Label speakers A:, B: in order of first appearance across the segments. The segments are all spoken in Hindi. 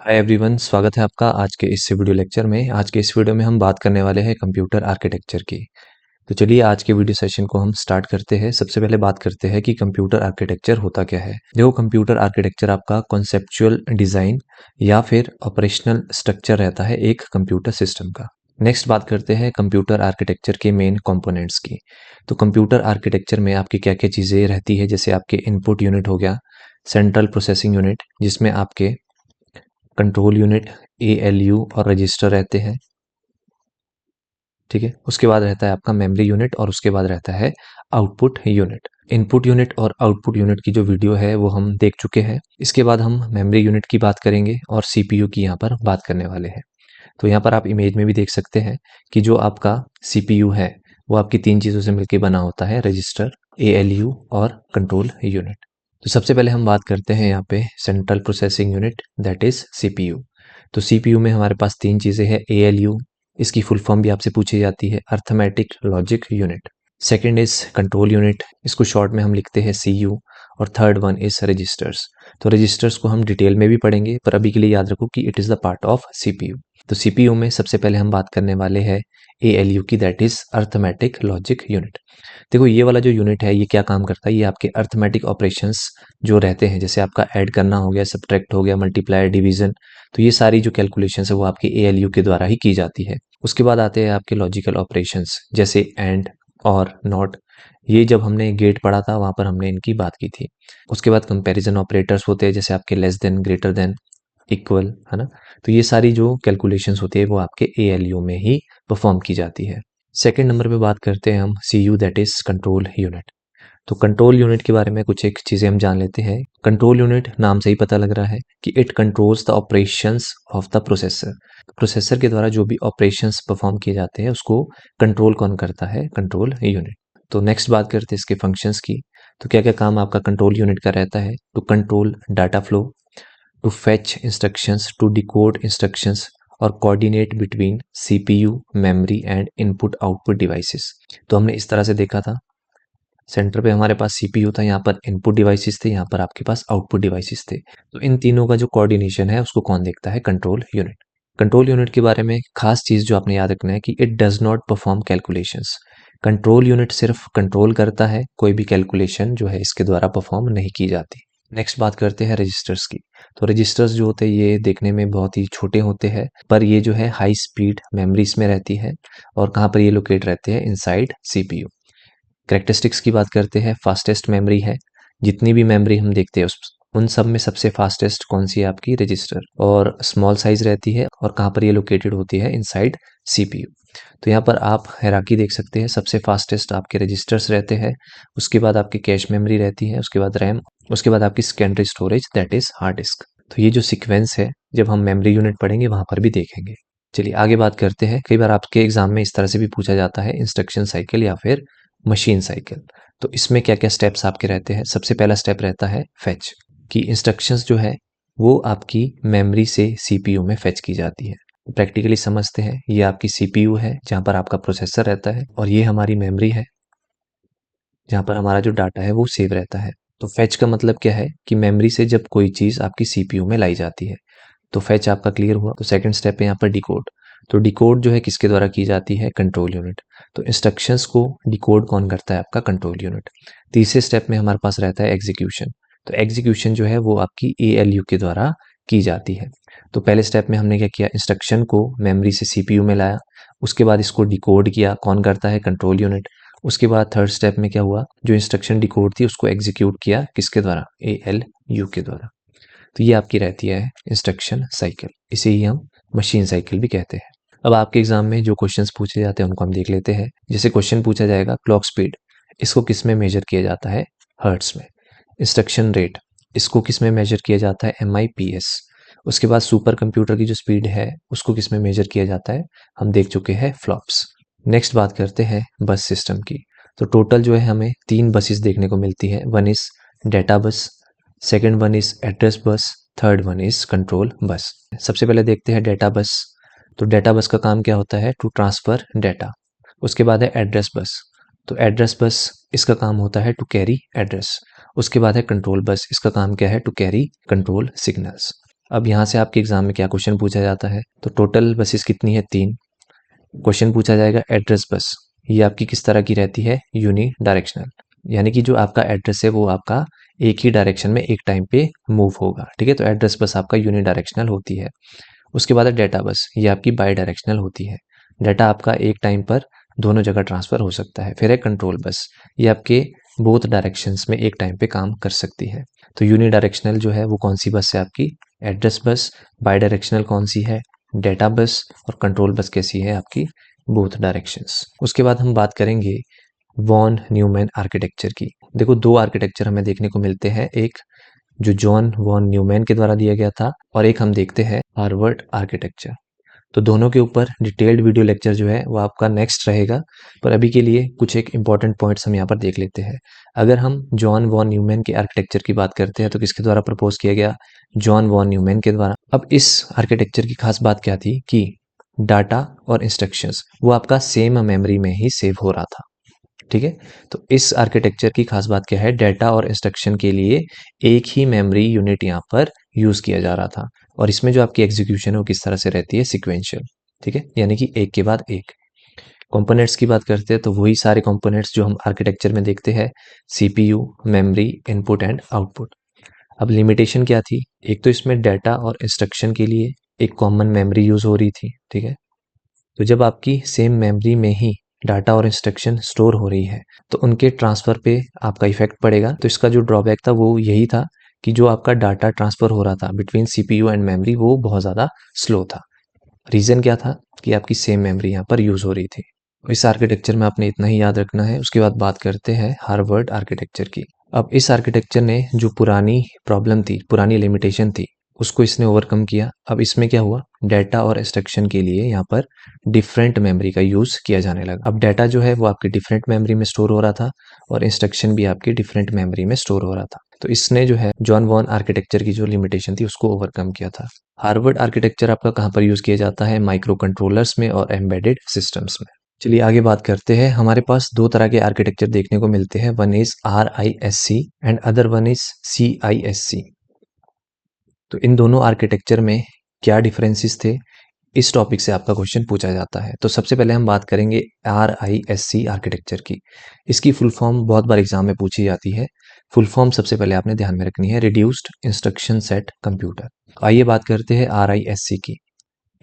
A: हाय एवरीवन, स्वागत है आपका आज के इस वीडियो लेक्चर में। आज के इस वीडियो में हम बात करने वाले हैं कंप्यूटर आर्किटेक्चर की। तो चलिए आज के वीडियो सेशन को हम स्टार्ट करते हैं। सबसे पहले बात करते हैं कि कंप्यूटर आर्किटेक्चर होता क्या है। देखो, कंप्यूटर आर्किटेक्चर आपका कॉन्सेप्चुअल डिज़ाइन या फिर ऑपरेशनल स्ट्रक्चर रहता है एक कंप्यूटर सिस्टम का। नेक्स्ट बात करते हैं कंप्यूटर आर्किटेक्चर के मेन कंपोनेंट्स की। तो कंप्यूटर आर्किटेक्चर में आपकी क्या क्या चीज़ें रहती है, जैसे आपके इनपुट यूनिट हो गया, सेंट्रल प्रोसेसिंग यूनिट जिसमें आपके कंट्रोल यूनिट, एएलयू और रजिस्टर रहते हैं। ठीक है, उसके बाद रहता है आपका मेमोरी यूनिट और उसके बाद रहता है आउटपुट यूनिट। इनपुट यूनिट और आउटपुट यूनिट की जो वीडियो है वो हम देख चुके हैं। इसके बाद हम मेमोरी यूनिट की बात करेंगे और सीपीयू की यहाँ पर बात करने वाले हैं। तो यहाँ पर आप इमेज में भी देख सकते हैं कि जो आपका सीपीयू है वो आपकी तीन चीज़ों से मिलकर बना होता है, रजिस्टर, एएलयू और कंट्रोल यूनिट। तो सबसे पहले हम बात करते हैं यहाँ पे central processing unit, that is CPU. तो सीपीयू में हमारे पास तीन चीज़ें हैं। एएलयू, इसकी फुल फॉर्म भी आपसे पूछी जाती है, arithmetic logic unit. Second is control unit, इसको शॉर्ट में हम लिखते हैं सीयू। और थर्ड वन इज रजिस्टर्स। तो रजिस्टर्स को हम डिटेल में भी पढ़ेंगे, पर अभी के लिए याद रखो कि it is the part of CPU. तो सीपीयू में सबसे पहले हम बात करने वाले हैं एएलयू की, that is arithmetic logic unit. देखो, ये वाला जो यूनिट है ये क्या काम करता है, ये आपके अर्थमेटिक ऑपरेशंस जो रहते हैं, जैसे आपका ऐड करना हो गया, सब्ट्रैक्ट हो गया, मल्टीप्लाई, डिवीजन, तो ये सारी जो कैलकुलेशंस है वो आपके एएलयू के द्वारा ही की जाती है। उसके बाद आते हैं आपके लॉजिकल ऑपरेशंस, जैसे एंड और नॉट। ये जब हमने गेट पढ़ा था वहाँ पर हमने इनकी बात की थी। उसके बाद कंपैरिजन ऑपरेटर्स होते हैं, जैसे आपके less than, greater than, equal, है ना। तो ये सारी जो कैलकुलेशंस होती है वो आपके एएलयू में ही परफॉर्म की जाती है। सेकंड नंबर पे बात करते हैं हम CU, that is control unit. तो कंट्रोल यूनिट के बारे में कुछ एक चीज़ें हम जान लेते हैं। कंट्रोल यूनिट नाम से ही पता लग रहा है कि it controls the operations of the processor. Processor के द्वारा जो भी ऑपरेशंस परफॉर्म किए जाते हैं उसको कंट्रोल कौन करता है, कंट्रोल यूनिट। तो नेक्स्ट बात करते हैं इसके फंक्शंस की। तो क्या क्या काम आपका कंट्रोल यूनिट का रहता है? To control data flow, to fetch instructions, to decode instructions और coordinate between CPU, memory and input output devices. तो हमने इस तरह से देखा था, सेंटर पे हमारे पास सीपीयू था, यहाँ पर इनपुट डिवाइसेस थे, यहाँ पर आपके पास आउटपुट डिवाइसेस थे। तो इन तीनों का जो कोऑर्डिनेशन है उसको कौन देखता है? Control unit. कंट्रोल यूनिट के बारे में खास चीज़ जो आपने याद रखना है कि it does not perform calculations. Control unit सिर्फ कंट्रोल करता है, कोई भी कैलकुलेशन जो है इसके द्वारा परफॉर्म नहीं की जाती। नेक्स्ट बात करते हैं रजिस्टर्स की। तो रजिस्टर्स जो होते हैं ये देखने में बहुत ही छोटे होते हैं, पर ये जो है हाई स्पीड मेमोरीज में रहती है। और कहाँ पर ये लोकेट रहते हैं? Inside CPU. कैरेक्टरिस्टिक्स की बात करते हैं, फास्टेस्ट मेमोरी है। जितनी भी मेमोरी हम देखते हैं उन सब में सबसे फास्टेस्ट कौन सी है? आपकी रजिस्टर। और स्मॉल साइज रहती है और कहाँ पर ये लोकेटेड होती है? Inside CPU. तो यहाँ पर आप हायरार्की देख सकते हैं, सबसे फास्टेस्ट आपके रजिस्टर्स रहते हैं, उसके बाद आपकी कैश मेमोरी रहती है, उसके बाद रैम, उसके बाद आपकी secondary storage, that is hard disk. तो ये जो सीक्वेंस है जब हम मेमोरी यूनिट पढ़ेंगे वहां पर भी देखेंगे। चलिए आगे बात करते हैं। कई बार आपके एग्जाम में इस तरह से भी पूछा जाता है, इंस्ट्रक्शन साइकिल या फिर मशीन साइकिल। तो इसमें क्या क्या स्टेप्स आपके रहते हैं? सबसे पहला स्टेप रहता है फेच, कि इंस्ट्रक्शंस जो है वो आपकी मेमोरी से सीपीयू में फेच की जाती है। प्रैक्टिकली समझते हैं, ये आपकी सीपीयू है जहाँ पर आपका प्रोसेसर रहता है, और ये हमारी मेमोरी है जहाँ पर हमारा जो डाटा है वो सेव रहता है। तो फेच का मतलब क्या है कि मेमोरी से जब कोई चीज़ आपकी सीपीयू में लाई जाती है। तो फेच आपका क्लियर हुआ। तो सेकंड स्टेप है यहाँ पर डिकोड। तो डिकोड जो है किसके द्वारा की जाती है? Control unit. तो इंस्ट्रक्शंस को डिकोड कौन करता है? आपका कंट्रोल यूनिट। तीसरे स्टेप में हमारे पास रहता है एग्जीक्यूशन। तो एग्जीक्यूशन जो है वो आपकी एएलयू के द्वारा की जाती है। तो पहले स्टेप में हमने क्या किया? इंस्ट्रक्शन को मेमोरी से सीपीयू में लाया, उसके बाद इसको डिकोड किया, कौन करता है? Control unit. उसके बाद थर्ड स्टेप में क्या हुआ? जो इंस्ट्रक्शन डिकोड थी उसको एग्जीक्यूट किया, किसके द्वारा? एएलयू के द्वारा। तो ये आपकी रहती है इंस्ट्रक्शन साइकिल, इसे ही हम मशीन साइकिल भी कहते हैं। अब आपके एग्जाम में जो क्वेश्चंस पूछे जाते हैं उनको हम देख लेते हैं। जैसे क्वेश्चन पूछा जाएगा क्लॉक स्पीड, इसको किस में मेजर किया जाता है? हर्ट्स में। इंस्ट्रक्शन रेट, इसको किस में मेजर किया जाता है? MIPS। उसके बाद सुपर कंप्यूटर की जो स्पीड है उसको किस में मेजर किया जाता है? हम देख चुके हैं, फ्लॉप्स। नेक्स्ट बात करते हैं बस सिस्टम की। तो टोटल जो है हमें 3 बसेस देखने को मिलती है। One is data bus, second one is address bus, third one is control bus. सबसे पहले देखते हैं डेटा बस। तो डेटा बस का काम क्या होता है? To transfer data. उसके बाद है एड्रेस बस। तो एड्रेस बस इसका काम होता है टू कैरी एड्रेस। उसके बाद है कंट्रोल बस, इसका काम क्या है? To carry control signals. अब यहाँ से आपके एग्जाम में क्या क्वेश्चन पूछा जाता है, तो टोटल बसेस कितनी है, 3। क्वेश्चन पूछा जाएगा एड्रेस बस, ये आपकी किस तरह की रहती है, यूनि डायरेक्शनल, यानी कि जो आपका एड्रेस है वो आपका एक ही डायरेक्शन में एक टाइम पे मूव होगा, ठीक है। तो एड्रेस बस आपका यूनि डायरेक्शनल होती है। उसके बाद है डेटा बस, ये आपकी बाई डायरेक्शनल होती है, डाटा आपका एक टाइम पर दोनों जगह ट्रांसफ़र हो सकता है। फिर है कंट्रोल बस, ये आपके बोथ डायरेक्शंस में एक टाइम पे काम कर सकती है। तो यूनि डायरेक्शनल जो है वो कौन सी बस है आपकी, एड्रेस बस। बाई डायरेक्शनल कौन सी है, डेटा बस। और कंट्रोल बस कैसी है आपकी, बोथ डायरेक्शंस। उसके बाद हम बात करेंगे वॉन न्यूमैन आर्किटेक्चर की। देखो 2 आर्किटेक्चर हमें देखने को मिलते हैं, एक जो जॉन वॉन न्यूमैन के द्वारा दिया गया था और एक हम देखते हैं हार्वर्ड आर्किटेक्चर। तो दोनों के ऊपर डिटेल्ड वीडियो लेक्चर जो है वो आपका नेक्स्ट रहेगा, पर अभी के लिए कुछ एक इंपॉर्टेंट पॉइंट्स हम यहाँ पर देख लेते हैं। अगर हम जॉन वॉन न्यूमैन के आर्किटेक्चर की बात करते हैं तो किसके द्वारा प्रपोज किया गया, जॉन वॉन न्यूमैन के द्वारा। अब इस आर्किटेक्चर की खास बात क्या थी कि डाटा और इंस्ट्रक्शंस वो आपका सेम मेमोरी में ही सेव हो रहा था, ठीक है। तो इस आर्किटेक्चर की खास बात क्या है, डाटा और इंस्ट्रक्शन के लिए एक ही मेमोरी यूनिट यहाँ पर यूज़ किया जा रहा था, और इसमें जो आपकी एग्जीक्यूशन है वो किस तरह से रहती है, सिक्वेंशियल, ठीक है, यानी कि एक के बाद एक। कंपोनेंट्स की बात करते हैं तो वही सारे कंपोनेंट्स जो हम आर्किटेक्चर में देखते हैं, CPU, memory, input and output. अब लिमिटेशन क्या थी, एक तो इसमें डाटा और इंस्ट्रक्शन के लिए एक कॉमन मेमोरी यूज़ हो रही थी, ठीक है। तो जब आपकी सेम मेमोरी में ही डाटा और इंस्ट्रक्शन स्टोर हो रही है तो उनके ट्रांसफ़र पे आपका इफेक्ट पड़ेगा। तो इसका जो ड्रॉबैक था वो यही था कि जो आपका डाटा ट्रांसफ़र हो रहा था बिटवीन सीपीयू एंड मेमोरी वो बहुत ज़्यादा स्लो था। रीज़न क्या था कि आपकी सेम मेमोरी यहाँ पर यूज़ हो रही थी। इस आर्किटेक्चर में आपने इतना ही याद रखना है। उसके बाद बात करते हैं हार्वर्ड आर्किटेक्चर की। अब इस आर्किटेक्चर ने जो पुरानी प्रॉब्लम थी, पुरानी लिमिटेशन थी, उसको इसने ओवरकम किया। अब इसमें क्या हुआ, डाटा और इंस्ट्रक्शन के लिए यहाँ पर डिफरेंट मेमोरी का यूज़ किया जाने लगा। अब डाटा जो है वो आपकी डिफरेंट मेमोरी में स्टोर हो रहा था और इंस्ट्रक्शन भी आपकी डिफरेंट मेमोरी में स्टोर हो रहा था। तो इसने जो है जॉन वॉन आर्किटेक्चर की जो लिमिटेशन थी उसको ओवरकम किया था। हार्वर्ड आर्किटेक्चर आपका कहाँ पर यूज़ किया जाता है, माइक्रो कंट्रोलर्स में और एम्बेडेड सिस्टम्स में। चलिए आगे बात करते हैं। हमारे पास 2 तरह के आर्किटेक्चर देखने को मिलते हैं, one is RISC and other one is CISC। तो इन दोनों आर्किटेक्चर में क्या डिफरेंसेस थे, इस टॉपिक से आपका क्वेश्चन पूछा जाता है। तो सबसे पहले हम बात करेंगे RISC आर्किटेक्चर की। इसकी फुल फॉर्म बहुत बार एग्जाम में पूछी जाती है। फुल फॉर्म सबसे पहले आपने ध्यान में रखनी है, रिड्यूस्ड इंस्ट्रक्शन सेट कंप्यूटर। आइए बात करते हैं RISC की।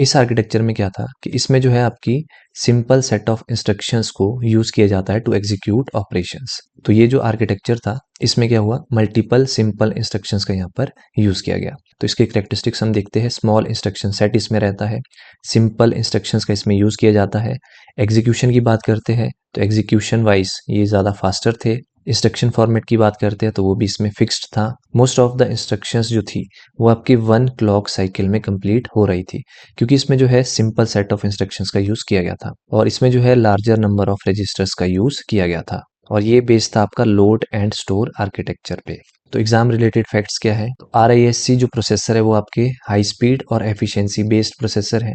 A: इस आर्किटेक्चर में क्या था कि इसमें जो है आपकी सिंपल सेट ऑफ इंस्ट्रक्शंस को यूज़ किया जाता है टू एग्जीक्यूट ऑपरेशंस। तो ये जो आर्किटेक्चर था इसमें क्या हुआ, मल्टीपल सिंपल इंस्ट्रक्शंस का यहाँ पर यूज़ किया गया। तो इसके कैरेक्टरिस्टिक्स हम देखते हैं, स्मॉल इंस्ट्रक्शन सेट इसमें रहता है, सिंपल इंस्ट्रक्शंस का इसमें यूज़ किया जाता है। एग्जीक्यूशन की बात करते हैं तो एग्जीक्यूशन वाइज ये ज़्यादा फास्टर थे। इंस्ट्रक्शन फॉर्मेट की बात करते हैं तो वो भी इसमें फिक्स्ड था। मोस्ट ऑफ द इंस्ट्रक्शंस जो थी वो आपकी 1 क्लॉक साइकिल में कंप्लीट हो रही थी, क्योंकि इसमें जो है सिंपल सेट ऑफ इंस्ट्रक्शंस का यूज़ किया गया था और इसमें जो है लार्जर नंबर ऑफ रजिस्टर्स का यूज़ किया गया था। और ये बेस्ड था आपका लोड एंड स्टोर आर्किटेक्चर पे। तो एग्जाम रिलेटेड फैक्ट्स क्या है, तो RISC जो प्रोसेसर है वो आपके हाई स्पीड और एफिशिएंसी बेस्ड प्रोसेसर है।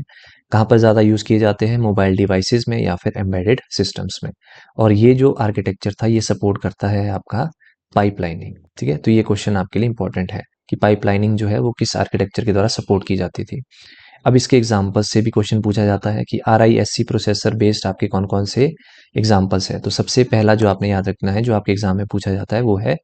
A: कहाँ पर ज़्यादा यूज़ किए जाते हैं, मोबाइल डिवाइसेस में या फिर एम्बेडेड सिस्टम्स में। और ये जो आर्किटेक्चर था ये सपोर्ट करता है आपका पाइपलाइनिंग, ठीक है। तो ये क्वेश्चन आपके लिए इंपॉर्टेंट है कि पाइपलाइनिंग जो है वो किस आर्किटेक्चर के द्वारा सपोर्ट की जाती थी। अब इसके एग्जाम्पल्स से भी क्वेश्चन पूछा जाता है कि RISC प्रोसेसर बेस्ड आपके कौन कौन से एग्जाम्पल्स है। तो सबसे पहला जो आपने याद रखना है, जो आपके एग्जाम में पूछा जाता है, वो है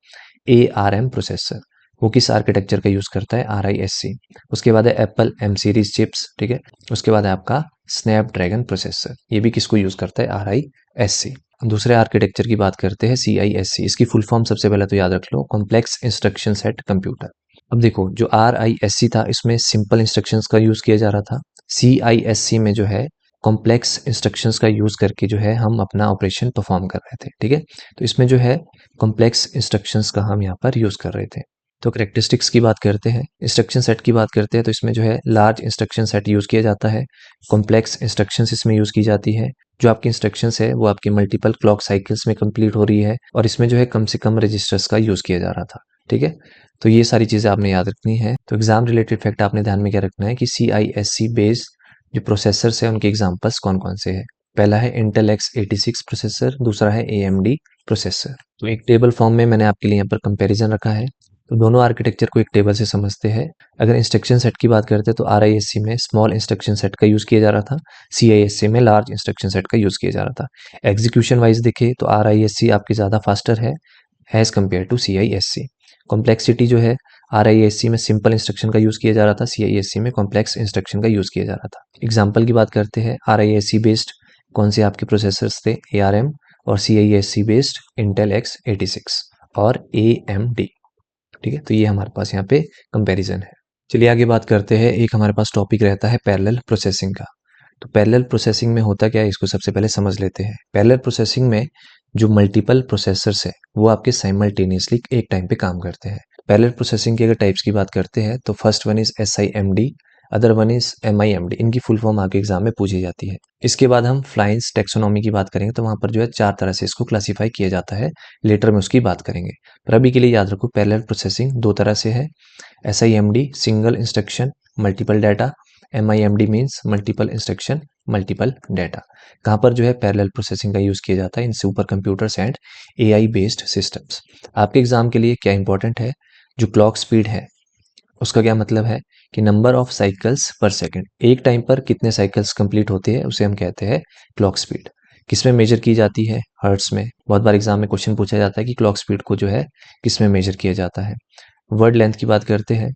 A: ARM प्रोसेसर। वो किस आर्किटेक्चर का यूज़ करता है, RISC। उसके बाद है एप्पल M सीरीज चिप्स, ठीक है। उसके बाद है आपका स्नैपड्रैगन प्रोसेसर, ये भी किसको यूज़ करता है, RISC। दूसरे आर्किटेक्चर की बात करते हैं, CISC। इसकी फुल फॉर्म सबसे पहले तो याद रख लो, कॉम्प्लेक्स इंस्ट्रक्शन सेट कंप्यूटर। अब देखो जो RISC था इसमें सिंपल इंस्ट्रक्शंस का यूज़ किया जा रहा था। CISC में जो है कॉम्प्लेक्स इंस्ट्रक्शंस का यूज़ करके जो है हम अपना ऑपरेशन परफॉर्म कर रहे थे, ठीक है। तो इसमें जो है कॉम्प्लेक्स इंस्ट्रक्शंस का हम यहाँ पर यूज़ कर रहे थे। तो करेक्टरिस्टिक्स की बात करते हैं, इंस्ट्रक्शन सेट की बात करते हैं तो इसमें जो है लार्ज इंस्ट्रक्शन सेट यूज़ किया जाता है, कॉम्प्लेक्स इंस्ट्रक्शंस इसमें यूज़ की जाती है। जो आपकी इंस्ट्रक्शंस है वो आपकी मल्टीपल क्लॉक साइकिल्स में कंप्लीट हो रही है और इसमें जो है कम से कम रजिस्टर्स का यूज़ किया जा रहा था, ठीक है। तो ये सारी चीज़ें आपने याद रखनी है। तो एग्जाम रिलेटेड फैक्ट आपने ध्यान में क्या रखना है कि CISC बेस्ड जो प्रोसेसर्स है उनके एग्जाम्पल्स कौन कौन से हैं। पहला है इंटेल X86 प्रोसेसर, दूसरा है AMD प्रोसेसर। तो एक टेबल फॉर्म में मैंने आपके लिए यहाँ पर कंपैरिजन रखा है। तो दोनों आर्किटेक्चर को एक टेबल से समझते हैं। अगर इंस्ट्रक्शन सेट की बात करते हैं तो RISC में स्मॉल इंस्ट्रक्शन सेट का यूज़ किया जा रहा था, CISC में लार्ज इंस्ट्रक्शन सेट का यूज़ किया जा रहा था। एग्जीक्यूशन वाइज देखें तो RISC आपकी ज़्यादा फास्टर है as compare to CISC। Complexity जो है, RISC में सिंपल इंस्ट्रक्शन का यूज़ किया जा रहा था, CISC में कॉम्प्लेक्स इंस्ट्रक्शन का यूज़ किया जा रहा था। एग्जाम्पल की बात करते हैं, RISC बेस्ड कौन से आपके प्रोसेसर्स थे, ARM, और CISC बेस्ड इंटेल X86 और AMD। ठीक है, तो ये हमारे पास यहाँ पे कंपैरिजन है। चलिए आगे बात करते हैं, एक हमारे पास टॉपिक रहता है पैरेलल प्रोसेसिंग का। तो पैरेलल प्रोसेसिंग में होता क्या है, इसको सबसे पहले समझ लेते हैं। पैरेलल प्रोसेसिंग में जो मल्टीपल प्रोसेसर्स है वो आपके साइमल्टेनियसली एक टाइम पे काम करते हैं। पैरेलल प्रोसेसिंग के अगर टाइप्स की बात करते हैं तो first one is SIMD, other one is MIMD। इनकी फुल फॉर्म आपके एग्जाम में पूछी जाती है। इसके बाद हम फ्लाइंस टेक्सोनॉमी की बात करेंगे तो वहां पर जो है 4 तरह से इसको क्लासीफाई किया जाता है, लेटर में उसकी बात करेंगे। पर अभी के लिए याद रखो, पैरेलल प्रोसेसिंग 2 तरह से है। SIMD single instruction multiple data, MIMD means multiple instruction multiple data. कहाँ पर जो है पैरेलल प्रोसेसिंग का यूज़ किया जाता है, in super computers and AI based systems. आपके एग्जाम के लिए क्या इंपॉर्टेंट है, जो क्लॉक स्पीड है उसका क्या मतलब है कि नंबर ऑफ साइकिल्स पर सेकंड, एक टाइम पर कितने साइकिल्स कंप्लीट होते हैं उसे हम कहते हैं क्लॉक स्पीड। किसमें मेजर की जाती है, हर्ट्स में। बहुत बार एग्जाम में क्वेश्चन पूछा जाता है कि क्लॉक स्पीड को जो है किसमें मेजर किया जाता है। वर्ड लेंथ की बात करते हैं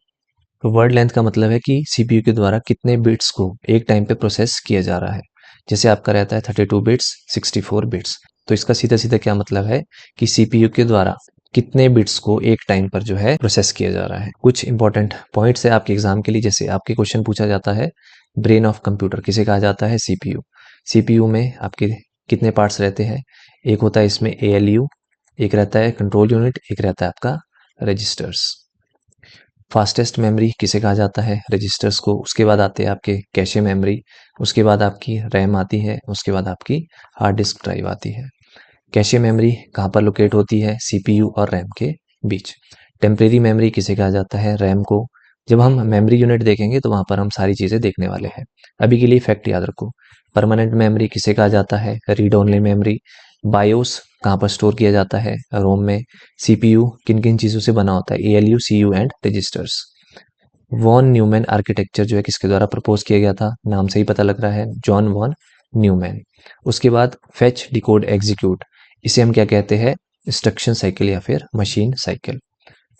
A: तो वर्ड लेंथ का मतलब है कि CPU के द्वारा कितने बिट्स को एक टाइम पे प्रोसेस किया जा रहा है। जैसे आपका रहता है 32 बिट्स, 64 बिट्स, तो इसका सीधा सीधा क्या मतलब है कि CPU के द्वारा कितने बिट्स को एक टाइम पर जो है प्रोसेस किया जा रहा है। कुछ इंपॉर्टेंट पॉइंट्स है आपके एग्जाम के लिए, जैसे आपके क्वेश्चन पूछा जाता है ब्रेन ऑफ कंप्यूटर किसे कहा जाता है, CPU में आपके कितने पार्ट्स रहते हैं, एक होता है इसमें ALU, एक रहता है कंट्रोल यूनिट, एक रहता है आपका रजिस्टर्स। फास्टेस्ट मेमोरी किसे कहा जाता है, रजिस्टर्स को। उसके बाद आते हैं आपके कैशे मेमोरी, उसके बाद आपकी रैम आती है, उसके बाद आपकी हार्ड डिस्क ड्राइव आती है। कैशे मेमोरी कहाँ पर लोकेट होती है, CPU और रैम के बीच। टेम्परेरी मेमोरी किसे कहा जाता है, रैम को। जब हम मेमोरी यूनिट देखेंगे तो वहाँ पर हम सारी चीज़ें देखने वाले हैं। अभी के लिए फैक्ट याद रखो, परमानेंट मेमोरी किसे कहा जाता है, रीड ओनली मेमोरी। बायोस कहाँ पर स्टोर किया जाता है, रोम में। CPU किन किन चीज़ों से बना होता है, ALU, CU and registers. Von Neumann architecture जो है किसके द्वारा प्रपोज किया गया था, नाम से ही पता लग रहा है, जॉन वॉन न्यूमैन। उसके बाद फेच, डिकोड, एग्जीक्यूट, इसे हम क्या कहते हैं, इंस्ट्रक्शन साइकिल या फिर मशीन साइकिल।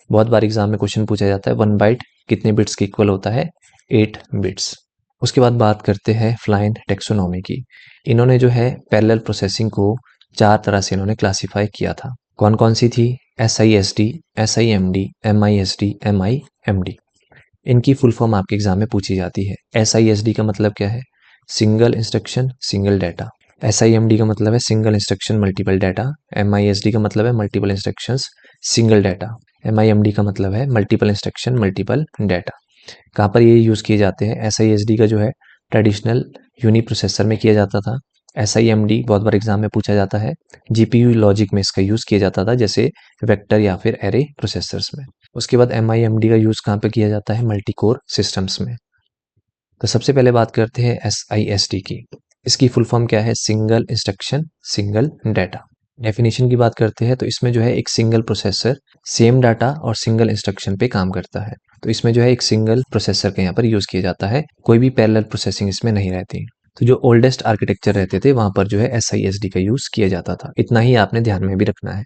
A: बहुत बार एग्जाम में क्वेश्चन पूछा जाता है 1 बाइट कितने बिट्स के इक्वल होता है, 8 बिट्स। उसके बाद बात करते हैं फ्लाइन टेक्सोनॉमी की। इन्होंने जो है पैरेलल प्रोसेसिंग को 4 तरह से इन्होंने क्लासीफाई किया था। कौन कौन सी थी, SISD, SIMD, MISD, MIMD। इनकी फुल फॉर्म आपके एग्जाम में पूछी जाती है। SISD का मतलब क्या है, single instruction single data. SIMD का मतलब है single instruction multiple data. MISD का मतलब है multiple instructions single data. MIMD का मतलब है मल्टीपल इंस्ट्रक्शन मल्टीपल डाटा। कहाँ पर ये यूज़ किए जाते हैं, SISD का जो है ट्रेडिशनल यूनी प्रोसेसर में किया जाता था। SIMD बहुत बार एग्जाम में पूछा जाता है, GPU लॉजिक में इसका यूज़ किया जाता था, जैसे वेक्टर या फिर एरे प्रोसेसर्स में। उसके बाद MIMD का यूज़ कहाँ पे किया जाता है, मल्टी कोर सिस्टम्स में। तो सबसे पहले बात करते हैं SISD की। इसकी फुल फॉर्म क्या है, single instruction single data. Definition की बात करते हैं तो इसमें जो है एक सिंगल प्रोसेसर सेम डाटा और सिंगल इंस्ट्रक्शन पे काम करता है। तो इसमें जो है एक सिंगल प्रोसेसर का यहाँ पर यूज़ किया जाता है, कोई भी पैरेलल प्रोसेसिंग इसमें नहीं रहती। तो जो ओल्डेस्ट आर्किटेक्चर रहते थे वहाँ पर जो है SISD का यूज़ किया जाता था, इतना ही आपने ध्यान में भी रखना है।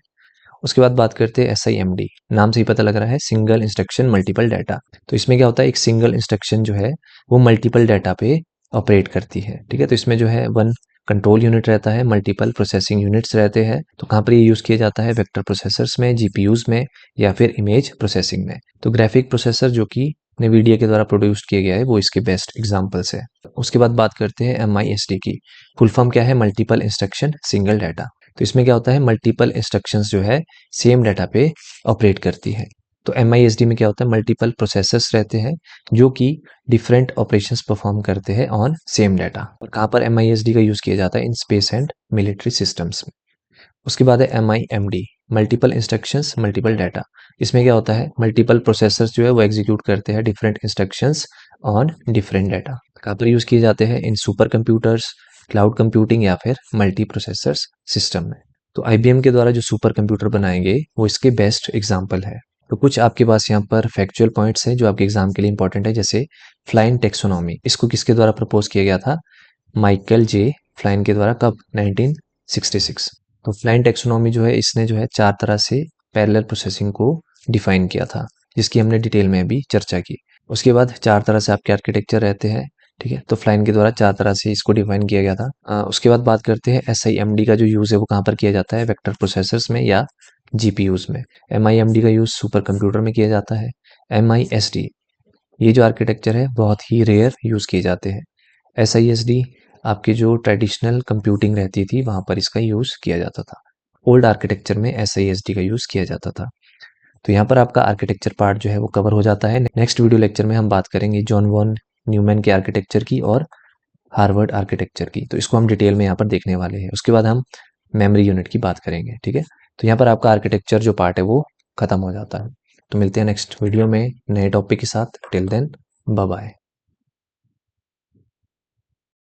A: उसके बाद बात करते हैं SIMD, नाम से ही पता लग रहा है सिंगल इंस्ट्रक्शन मल्टीपल डाटा। तो इसमें क्या होता है, एक सिंगल इंस्ट्रक्शन जो है वो मल्टीपल डाटा पे ऑपरेट करती है। ठीक है, तो इसमें जो है 1 कंट्रोल यूनिट रहता है, मल्टीपल प्रोसेसिंग यूनिट्स रहते हैं। तो कहाँ पर ये यूज़ किया जाता है, वेक्टर प्रोसेसर्स में, GPUs में, या फिर इमेज प्रोसेसिंग में। तो ग्राफिक प्रोसेसर जो कि NVIDIA के द्वारा प्रोड्यूस किया गया है वो इसके बेस्ट एग्जाम्पल्स है। उसके बाद बात करते हैं MISD की। फुल फॉर्म क्या है, मल्टीपल इंस्ट्रक्शन सिंगल डाटा। तो इसमें क्या होता है, मल्टीपल इंस्ट्रक्शंस जो है सेम डाटा पे ऑपरेट करती है। तो MISD में क्या होता है, मल्टीपल प्रोसेसर्स रहते हैं जो कि डिफरेंट ऑपरेशंस परफॉर्म करते हैं ऑन सेम डाटा। और कहाँ पर MISD का यूज़ किया जाता है, in space and military systems में। उसके बाद है MIMD, multiple instructions multiple data. इसमें क्या होता है, मल्टीपल प्रोसेसर्स जो है वो एग्जीक्यूट करते हैं different instructions on different data. कहाँ पर यूज़ किए जाते हैं, इन सुपर कंप्यूटर्स, क्लाउड कंप्यूटिंग या फिर मल्टी प्रोसेसर्स सिस्टम में। तो IBM के द्वारा जो सुपर कंप्यूटर बनाएंगे वो इसके बेस्ट एग्जाम्पल है। तो कुछ आपके पास यहाँ पर फैक्चुअल पॉइंट्स हैं जो आपके एग्जाम के लिए इंपॉर्टेंट है, जैसे फ्लाइन टेक्सोनॉमी, इसको किसके द्वारा प्रपोज किया गया था? माइकल जे फ्लाइन के द्वारा, कब? 1966। तो फ्लाइन टेक्सोनॉमी जो है, इसने जो है 4 तरह से पैरेलल प्रोसेसिंग को डिफाइन किया था, जिसकी हमने डिटेल में अभी चर्चा की। उसके बाद 4 तरह से आपके आर्किटेक्चर रहते हैं, ठीक है? तो फ्लाइन के द्वारा 4 तरह से इसको डिफाइन किया गया था। उसके बाद बात करते हैं SIMD का जो यूज़ है वो कहाँ पर किया जाता है? वेक्टर प्रोसेसर्स में या GPUs में। MIMD का यूज़ सुपर कंप्यूटर में किया जाता है। MISD, ये जो आर्किटेक्चर है बहुत ही रेयर यूज़ किए जाते हैं। SISD आपकी जो ट्रेडिशनल कंप्यूटिंग रहती थी वहाँ पर इसका यूज़ किया जाता था। ओल्ड आर्किटेक्चर में SISD का यूज़ किया जाता था। तो यहाँ पर आपका आर्किटेक्चर पार्ट जो है वो कवर हो जाता है। नेक्स्ट वीडियो लेक्चर में हम बात करेंगे जॉन वॉन न्यूमैन के आर्किटेक्चर की और हार्वर्ड आर्किटेक्चर की। तो इसको हम डिटेल में यहाँ पर देखने वाले हैं। उसके बाद हम मेमोरी यूनिट की बात करेंगे, ठीक है? तो यहाँ पर आपका आर्किटेक्चर जो पार्ट है वो खत्म हो जाता है। तो मिलते हैं नेक्स्ट वीडियो में नए टॉपिक के साथ। Till then bye bye.